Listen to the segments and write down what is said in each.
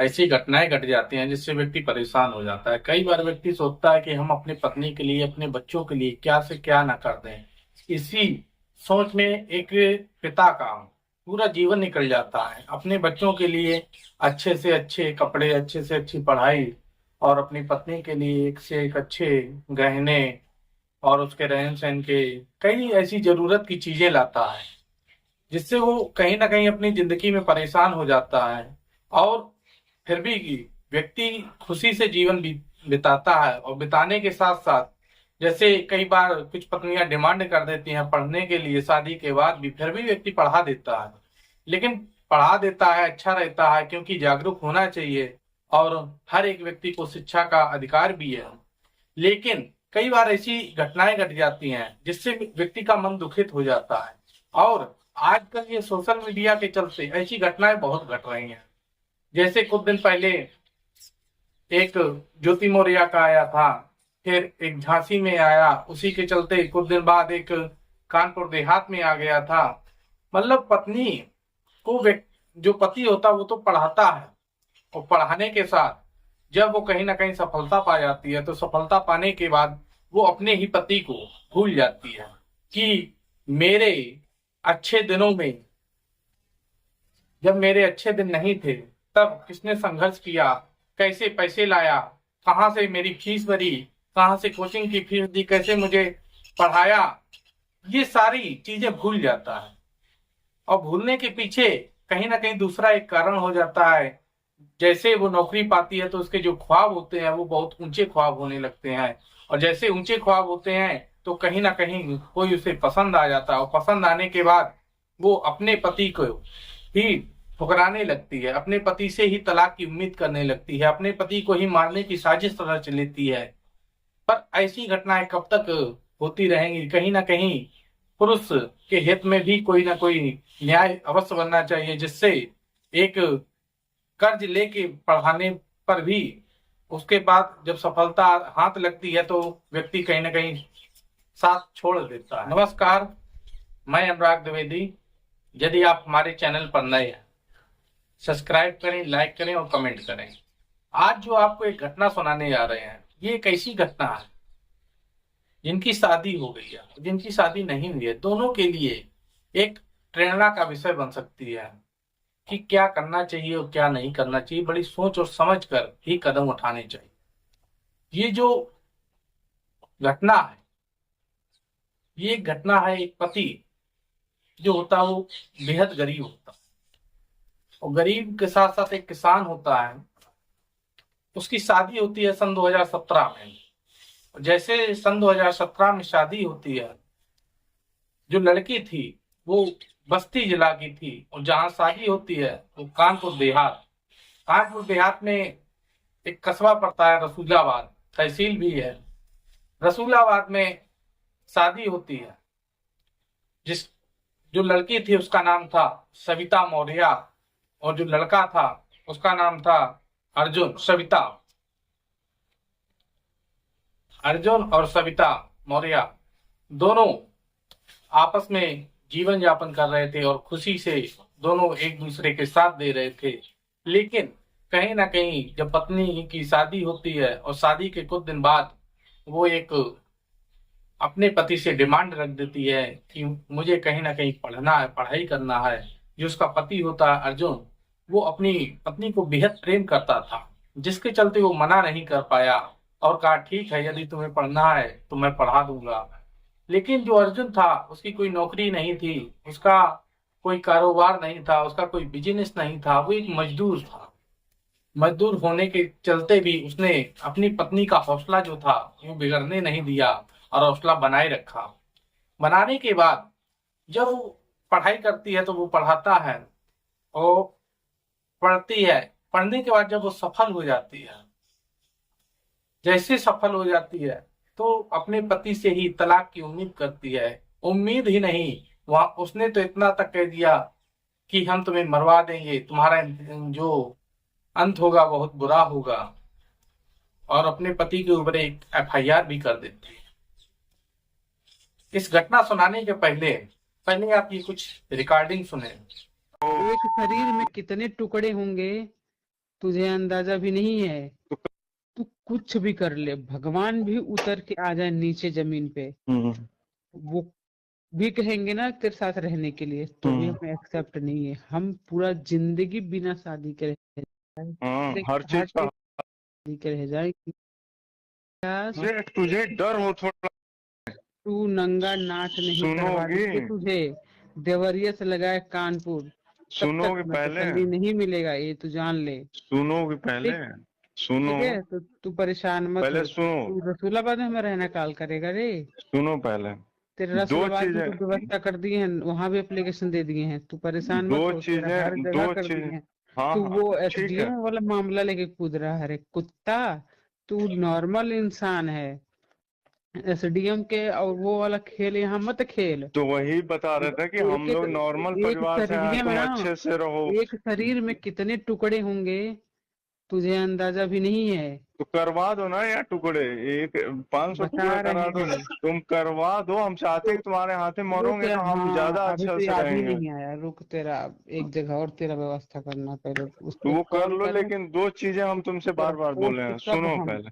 ऐसी घटनाएं घट जाती हैं जिससे व्यक्ति परेशान हो जाता है। कई बार व्यक्ति सोचता है कि हम अपनी पत्नी के लिए, अपने बच्चों के लिए क्या से क्या ना कर दें। इसी सोच में एक पिता का पूरा जीवन निकल जाता है अपने बच्चों के लिए। अच्छे से अच्छे कपड़े, अच्छे से अच्छी पढ़ाई, और अपनी पत्नी के लिए एक से एक अच्छे गहने, और उसके रहन सहन के कई ऐसी जरूरत की चीजें लाता है, जिससे वो कहीं ना कहीं अपनी जिंदगी में परेशान हो जाता है। और फिर भी व्यक्ति खुशी से जीवन बिताता है, और बिताने के साथ साथ जैसे कई बार कुछ पत्नियां डिमांड कर देती हैं पढ़ने के लिए शादी के बाद भी, फिर भी व्यक्ति पढ़ा देता है। लेकिन पढ़ा देता है, अच्छा रहता है, क्योंकि जागरूक होना चाहिए और हर एक व्यक्ति को शिक्षा का अधिकार भी है। लेकिन कई बार ऐसी घटनाएं घट जाती हैं जिससे व्यक्ति का मन दुखित हो जाता है। और आजकल ये सोशल मीडिया के चलते ऐसी घटनाएं बहुत घट रही हैं। जैसे कुछ दिन पहले एक ज्योति मौर्य का आया था, फिर एक झांसी में आया, उसी के चलते कुछ दिन बाद एक कानपुर देहात में आ गया था। मतलब पत्नी को जो पति होता है वो तो पढ़ाता है, और पढ़ाने के साथ जब वो कहीं ना कहीं सफलता पा जाती है तो सफलता पाने के बाद वो अपने ही पति को भूल जाती है कि मेरे अच्छे दिनों में, जब मेरे अच्छे दिन नहीं थे, तब किसने संघर्ष किया, कैसे पैसे लाया, कहाँ से मेरी फीस भरी, कहाँ से कोचिंग की फीस दी, कैसे मुझे पढ़ाया, ये सारी चीजें भूल जाता है। और भूलने के पीछे कहीं ना कहीं दूसरा एक कारण हो जाता है। जैसे वो नौकरी पाती है तो उसके जो ख्वाब होते हैं वो बहुत ऊंचे ख्वाब होने लगते हैं, और जैसे ऊंचे ख्वाब होते हैं तो कहीं ना कहीं कोई उसे पसंद आ जाता है, और पसंद आने के बाद वो अपने पति को ही ठुकराने लगती है, अपने पति से ही तलाक की उम्मीद करने लगती है, अपने पति को ही मारने की साजिश रच लेती है। पर ऐसी घटनाएं कब तक होती रहेंगी? कहीं ना कहीं पुरुष के हित में भी कोई ना कोई न्याय अवश्य बनना चाहिए, जिससे एक कर्ज लेके पढ़ाने पर भी उसके बाद जब सफलता हाथ लगती है तो व्यक्ति कहीं ना कहीं साथ छोड़ देता है। नमस्कार, मैं अनुराग द्विवेदी। यदि आप हमारे चैनल पर नए हैं, सब्सक्राइब करें, लाइक करें और कमेंट करें। आज जो आपको एक घटना सुनाने जा रहे हैं, ये एक ऐसी घटना है जिनकी शादी हो गई है, जिनकी शादी नहीं हुई है, दोनों के लिए एक प्रेरणा का विषय बन सकती है कि क्या करना चाहिए और क्या नहीं करना चाहिए। बड़ी सोच और समझ कर ही कदम उठाने चाहिए। ये जो घटना है, ये एक घटना है, एक पति जो होता है वो बेहद गरीब होता है, और गरीब के साथ साथ एक किसान होता है। उसकी शादी होती है सन 2017 में। जैसे सन 2017 में शादी होती है, जो लड़की थी वो बस्ती जिला की थी, और जहां शादी होती है वो कानपुर देहात। कानपुर देहात में एक कस्बा पड़ता है रसूलाबाद, तहसील भी है। रसूलाबाद में शादी होती है। जिस जो लड़की थी उसका नाम था सविता मौर्य, और जो लड़का था उसका नाम था अर्जुन। अर्जुन और सविता मौर्य दोनों आपस में जीवन यापन कर रहे थे, और खुशी से दोनों एक दूसरे के साथ दे रहे थे। लेकिन कहीं ना कहीं जब पत्नी की शादी होती है और शादी के कुछ दिन बाद वो एक अपने पति से डिमांड रख देती है कि मुझे कहीं ना कहीं पढ़ना है, पढ़ाई करना है। जो उसका पति होता है अर्जुन, वो अपनी पत्नी को बेहद प्रेम करता था, जिसके चलते वो मना नहीं कर पाया और कहा ठीक है, यदि तुम्हें पढ़ना है तो मैं पढ़ा दूंगा। लेकिन जो अर्जुन था उसकी कोई नौकरी नहीं थी, उसका कोई कारोबार नहीं था, उसका कोई बिजनेस नहीं था, वो एक मजदूर था। मजदूर होने के चलते भी उसने अपनी पत्नी का हौसला जो था वो बिगड़ने नहीं दिया, और हौसला बनाए रखा। बनाने के बाद जब वो पढ़ाई करती है तो वो पढ़ाता है, और पढ़ती है। पढ़ने के बाद जब वो सफल हो जाती है, जैसे सफल हो जाती है तो अपने पति से ही तलाक की उम्मीद करती है। उम्मीद ही नहीं, वहां उसने तो इतना तक कह दिया कि हम तुम्हें मरवा देंगे, तुम्हारा जो अंत होगा बहुत बुरा होगा, और अपने पति के ऊपर एक एफआईआर भी कर देती है। इस घटना सुनाने के पहले पहले आप ये कुछ रिकॉर्डिंग सुने। एक शरीर में कितने टुकड़े होंगे तुझे अंदाजा भी नहीं है। तो तू कुछ भी कर ले, भगवान भी उतर के आ जाए नीचे जमीन पे, वो भी कहेंगे ना तेरे साथ रहने के लिए, तो भी हमें एक्सेप्ट नहीं है। हम पूरा जिंदगी बिना शादी के रह जाएंगे, हर चीज हार्ट का। शादी के रह जाएंगे। क्या तुझे डर हो थोड़ा। तू नंगा नाच नहीं करवा सुनोगी? देंगे तुझे, देवरिया से लगाए कानपुर, तब तक सुनोगे हमें पहले? तसल्ली नहीं मिलेगा, ये तू जान ले। सुनोगे पहले? ठीक। सुनो। ठीक है, तो तू परेशान मत पहले हो। सुनो। तू रसूलाबाद में हमें रहना काल करेगा रे। सुनो पहले। तेरे दो रसूलाबाद में तो चीजें। व्यवस्था कर दिए हैं, वहां भी एप्लीकेशन दे दिए हैं, तू परेशान दो मत हो, तेरा हर चीजें जगह दो कर चीजें। दिए हैं। हाँ तू हाँ। वो ठीक है। एसडीएम वाला मामला लेके कूद रहा है रे कुत्ता। तू नॉर्मल इंसान है, एसडीएम के और वो वाला खेल यहाँ मत खेल। तो वही बता रहे थे कि हम एक एक लोग नॉर्मल एक परिवार से आए, शरीर में तुम ना, अच्छे से रहो। एक शरीर में कितने टुकड़े होंगे तुझे अंदाजा भी नहीं है। तो करवा दो ना यार टुकड़े, एक 500 बता टुकड़ा करा रहे दो। हैं। तुम करवा दो, हम चाहते हैं तो कि तुम्हारे हाथे रुक मरोगे तो हम ज्यादा हाँ, अभी अच्छे तो से याद ही रहेंगे। नहीं आया, रुक तेरा एक जगह और तेरा व्यवस्था करना, पहले उस तो पर वो कर कॉल लो, करें। लेकिन दो चीजें हम तुमसे तेरा बार बार बोले पोस्ट हैं, सब सुनो हम, पहले।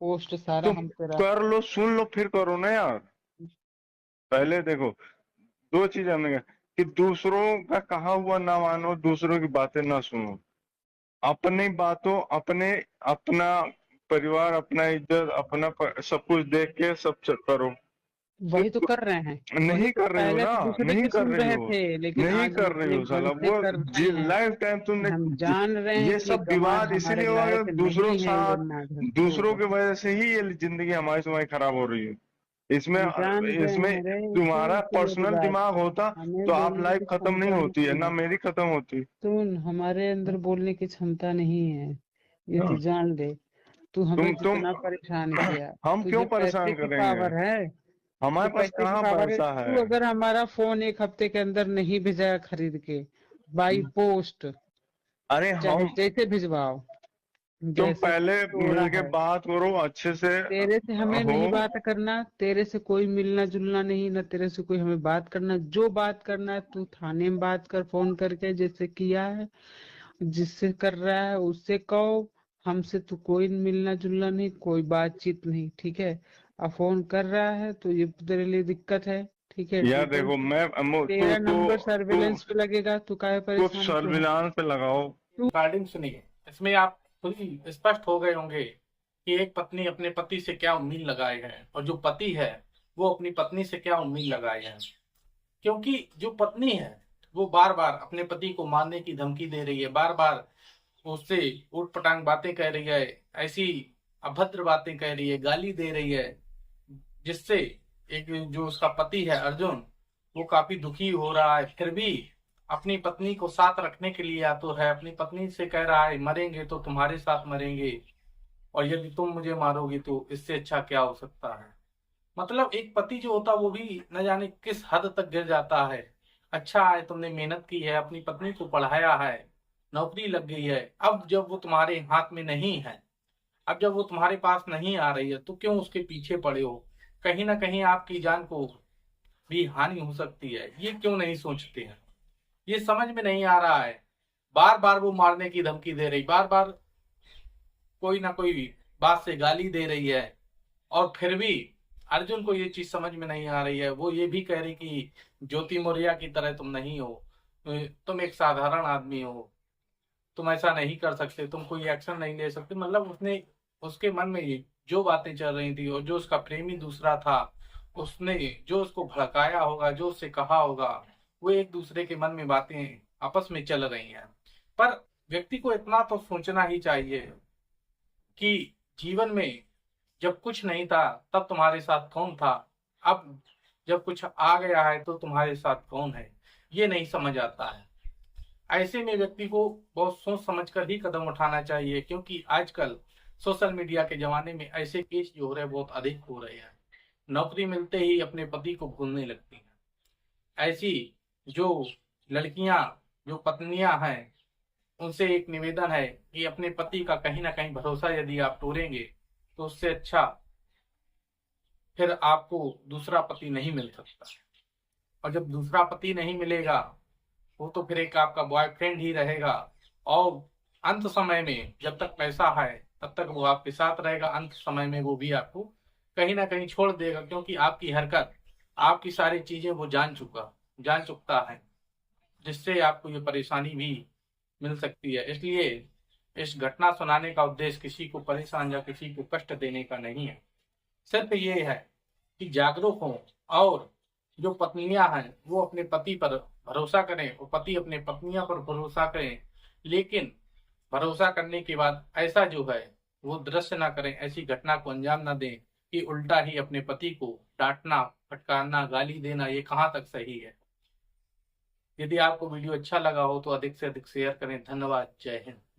पोस्ट सारा तुम हम तेरा। कर लो, सुन लो, फिर करो ना यार। पहले देखो, दो चीजें हमने कहा कि दूसरों का कहा हुआ ना मानो, दूसरों की बातें ना सुनो। अपनी बातों, अपने, अपना परिवार, अपना इज्जत, अपना सब कुछ देख के सब करो। वही तो सिर्फ कर रहे हैं। वही नहीं तो कर रही हो पहले ना, तो दूसरे नहीं की कर सुन रही रहे हो, थे, लेकिन नहीं आज कर रही अपने हो मन साला। से वो कर रहे हैं। लाइफ टाइम तुमने हम जान रहे हैं ये कि सब गंवार विवाद हमारे इसीलिए हुआ लायक कि दूसरों नहीं के है, साथ, वरना दूसरों धत्तो। की वजह से ही ये जिंदगी हमारी तुम्हारी खराब हो रही है। इसमें हम जान रहे इसमें हैं रे, तुम्हारा सुन तू मेरी पर्सनल बात। दिमाग होता हमें तो आप बोलने लाइफ की खत्म नहीं क्षमता होती है नहीं ना, है। मेरी खत्म होती। सुन, हमारे अंदर बोलने की क्षमता नहीं है, ये तू हाँ। जान ले। तू हमें तुम जितना परेशान किया, हम क्यों तुझे पैसे परेशान की करेंगे? पावर है। तुझे हमारे पास पैसे की कहाँ पावर है। पैसा तू है? अगर हमारा फोन एक हफ्ते के अंदर नहीं भेजा खरीद के, बाई पोस्ट, अरे चाहे हम, जैसे भिजवाओ, तुम जैसे पहले तोड़ा मिलके है। बात करो अच्छे से। तेरे से हमें हो। नहीं बात करना, तेरे से कोई मिलना जुलना नहीं, ना तेरे से कोई हमें बात करना। जो बात करना है तू थाने में बात कर, फोन करके, जैसे किया है, जिससे कर रहा है उससे कहो। हमसे तो कोई मिलना जुलना नहीं, कोई बातचीत नहीं, ठीक है। अब फोन कर रहा है तो ये तेरे लिए दिक्कत है। ठीक है, यार तू देखो, टेंशन, मैं तेरा नंबर सर्विलेंस पे लगेगा, तू काहे तो परेशान क्यों है। सर्विलांस पे लगाओ। रिगार्डिंग सुनिए, इसमें आप खुद ही स्पष्ट हो गए होंगे कि एक पत्नी अपने पति से क्या उम्मीद लगाए है और जो पति है वो अपनी पत्नी से क्या उम्मीद लगाए है। क्योंकि जो पत्नी है वो बार बार अपने पति को मारने की धमकी दे रही है, बार बार उससे ऊट पटांग बातें कह रही है, ऐसी अभद्र बातें कह रही है, गाली दे रही है, जिससे एक जो उसका पति है अर्जुन, वो काफी दुखी हो रहा है। फिर भी अपनी पत्नी को साथ रखने के लिए आतुर है, अपनी पत्नी से कह रहा है मरेंगे तो तुम्हारे साथ मरेंगे, और यदि तुम मुझे मारोगी तो इससे अच्छा क्या हो सकता है। मतलब एक पति जो होता है वो भी न जाने किस हद तक गिर जाता है। अच्छा है तुमने मेहनत की है, अपनी पत्नी को पढ़ाया है, नौकरी लग गई है, अब जब वो तुम्हारे हाथ में नहीं है, अब जब वो तुम्हारे पास नहीं आ रही है तो क्यों उसके पीछे पड़े हो। कहीं ना कहीं आपकी जान को भी हानि हो सकती है, ये क्यों नहीं सोचते हैं। ये समझ में नहीं आ रहा है। बार बार वो मारने की धमकी दे रही, बार बार कोई ना कोई बात से गाली दे रही है, और फिर भी अर्जुन को ये चीज समझ में नहीं आ रही है। वो ये भी कह रही कि ज्योति मौर्य की तरह तुम नहीं हो, तुम एक साधारण आदमी हो, तुम ऐसा नहीं कर सकते, तुम कोई एक्शन नहीं ले सकते। मतलब उसने, उसके मन में ये जो बातें चल रही थी, और जो उसका प्रेमी दूसरा था, उसने जो उसको भड़काया होगा, जो उससे कहा होगा, वो एक दूसरे के मन में बातें आपस में चल रही हैं। पर व्यक्ति को इतना तो सोचना ही चाहिए कि जीवन में जब कुछ नहीं था तब तुम्हारे साथ कौन था, अब जब कुछ आ गया है तो तुम्हारे साथ कौन है, ये नहीं समझ आता है। ऐसे में व्यक्ति को बहुत सोच समझकर ही कदम उठाना चाहिए, क्योंकि आजकल सोशल मीडिया के जमाने में ऐसे केस जो हो रहे हैं बहुत अधिक हो रहे हैं। नौकरी मिलते ही अपने पति को भूलने लगती हैं। ऐसी जो लड़कियां, जो पत्नियां हैं, उनसे एक निवेदन है कि अपने पति का कहीं ना कहीं भरोसा यदि आप तोड़ेंगे तो उससे अच्छा फिर आपको दूसरा पति नहीं मिल सकता। और जब दूसरा पति नहीं मिलेगा, वो तो फिर एक आपका बॉयफ्रेंड ही रहेगा, और अंत समय में जब तक पैसा है तब तक वो आपके साथ रहेगा, अंत समय में वो भी आपको कहीं ना कहीं छोड़ देगा, क्योंकि आपकी हरकत, आपकी सारी चीजें वो जान चुकता है, जिससे आपको ये परेशानी भी मिल सकती है। इसलिए इस घटना सुनाने का उद्देश्य किसी को परेशान या किसी को कष्ट देने का नहीं है, सिर्फ ये है कि जागरूक हों और जो पत्नियां हैं वो अपने पति पर भरोसा करें और पति अपने पत्नियों पर भरोसा करें, लेकिन भरोसा करने के बाद ऐसा जो है वो दृश्य ना करें, ऐसी घटना को अंजाम ना दें कि उल्टा ही अपने पति को डांटना, फटकारना, गाली देना, ये कहाँ तक सही है। यदि आपको वीडियो अच्छा लगा हो तो अधिक से अधिक शेयर करें। धन्यवाद। जय हिंद।